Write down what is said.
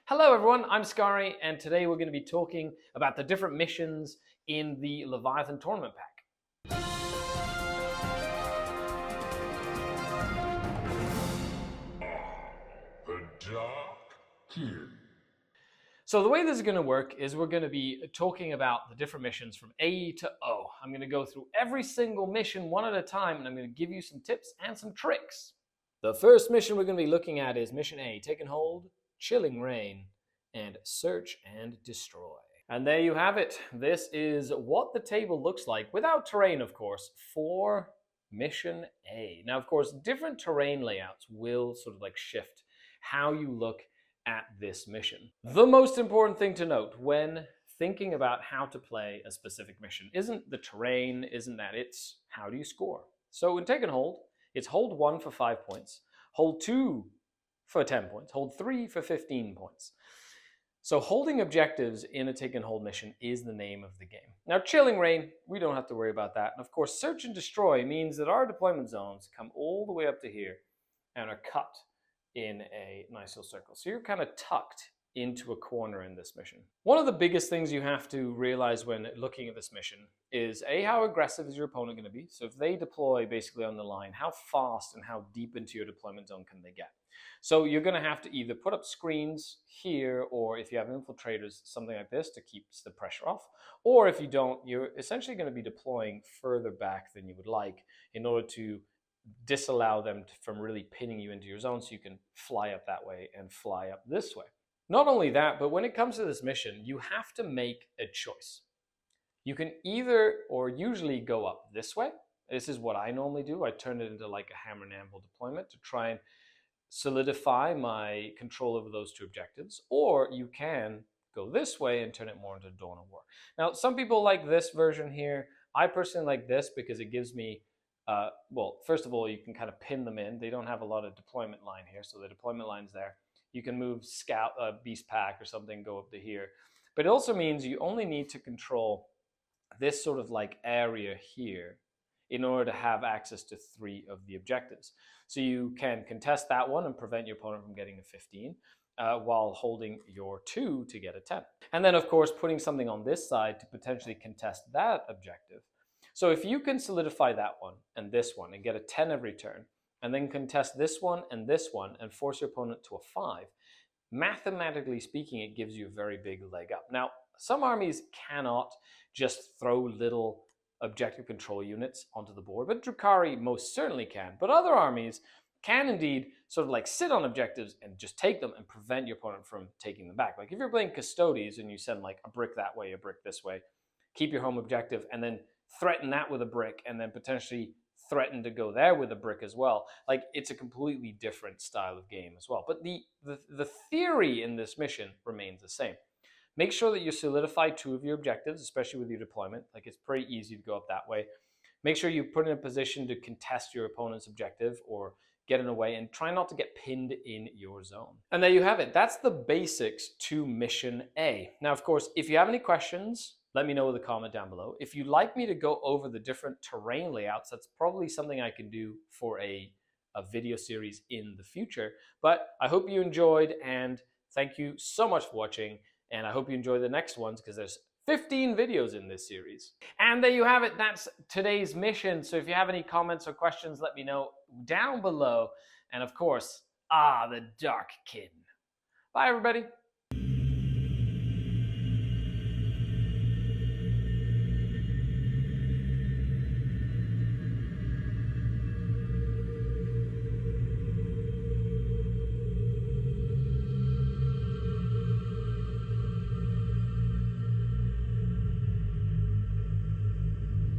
Hello everyone, I'm Skari, and today we're going to be talking about the different missions in the Leviathan Tournament Pack. The Dark Kid. So the way this is going to work is we're going to be talking about the different missions from A to O. I'm going to go through every single mission one at a time, and I'm going to give you some tips and some tricks. The first mission we're going to be looking at is Mission A, Taken Hold, Chilling Reign, and Search and Destroy. And there you have it. This is what the table looks like, without terrain, of course, for Mission A. Now, of course, different terrain layouts will sort of like shift how you look at this mission. The most important thing to note when thinking about how to play a specific mission isn't the terrain, isn't that, it's how do you score. So in Taken Hold, it's hold 1 for 5 points, hold 2 for 10 points, hold 3 for 15 points. So holding objectives in a take and hold mission is the name of the game. Now, Chilling Reign, we don't have to worry about that. And of course, Search and Destroy means that our deployment zones come all the way up to here and are cut in a nice little circle. So you're kind of tucked into a corner in this mission. One of the biggest things you have to realize when looking at this mission is A, how aggressive is your opponent going to be? So if they deploy basically on the line, how fast and how deep into your deployment zone can they get? So you're going to have to either put up screens here, or if you have infiltrators, something like this to keep the pressure off. Or if you don't, you're essentially going to be deploying further back than you would like in order to disallow them from really pinning you into your zone, so you can fly up that way and fly up this way. Not only that, but when it comes to this mission, you have to make a choice. You can either, or usually, go up this way. This is what I normally do. I turn it into like a hammer and anvil deployment to try and solidify my control over those two objectives. Or you can go this way and turn it more into Dawn of War. Now, some people like this version here. I personally like this because it gives me well, first of all, you can kind of pin them in. They don't have a lot of deployment line here, so the deployment line's there. You can move Scout, Beast Pack or something, go up to here. But it also means you only need to control this sort of like area here in order to have access to 3 of the objectives. So you can contest that one and prevent your opponent from getting a 15 while holding your 2 to get a 10. And then, of course, putting something on this side to potentially contest that objective. So if you can solidify that one and this one and get a 10 every turn, and then contest this one and force your opponent to a 5, mathematically speaking, it gives you a very big leg up. Now, some armies cannot just throw little objective control units onto the board, but Drukhari most certainly can. But other armies can indeed sort of like sit on objectives and just take them and prevent your opponent from taking them back. Like if you're playing Custodes and you send like a brick that way, a brick this way, keep your home objective, and then threaten that with a brick, and then potentially threaten to go there with a brick as well. Like, it's a completely different style of game as well. But the theory in this mission remains the same. Make sure that you solidify 2 of your objectives, especially with your deployment. Like, it's pretty easy to go up that way. Make sure you put in a position to contest your opponent's objective or get in a way, and try not to get pinned in your zone. And there you have it. That's the basics to Mission A. Now, of course, if you have any questions, let me know in the comment down below. If you'd like me to go over the different terrain layouts, that's probably something I can do for a video series in the future. But I hope you enjoyed, and thank you so much for watching. And I hope you enjoy the next ones, because there's 15 videos in this series. And there you have it. That's today's mission. So if you have any comments or questions, let me know down below. And of course, the Dark Kid. Bye, everybody.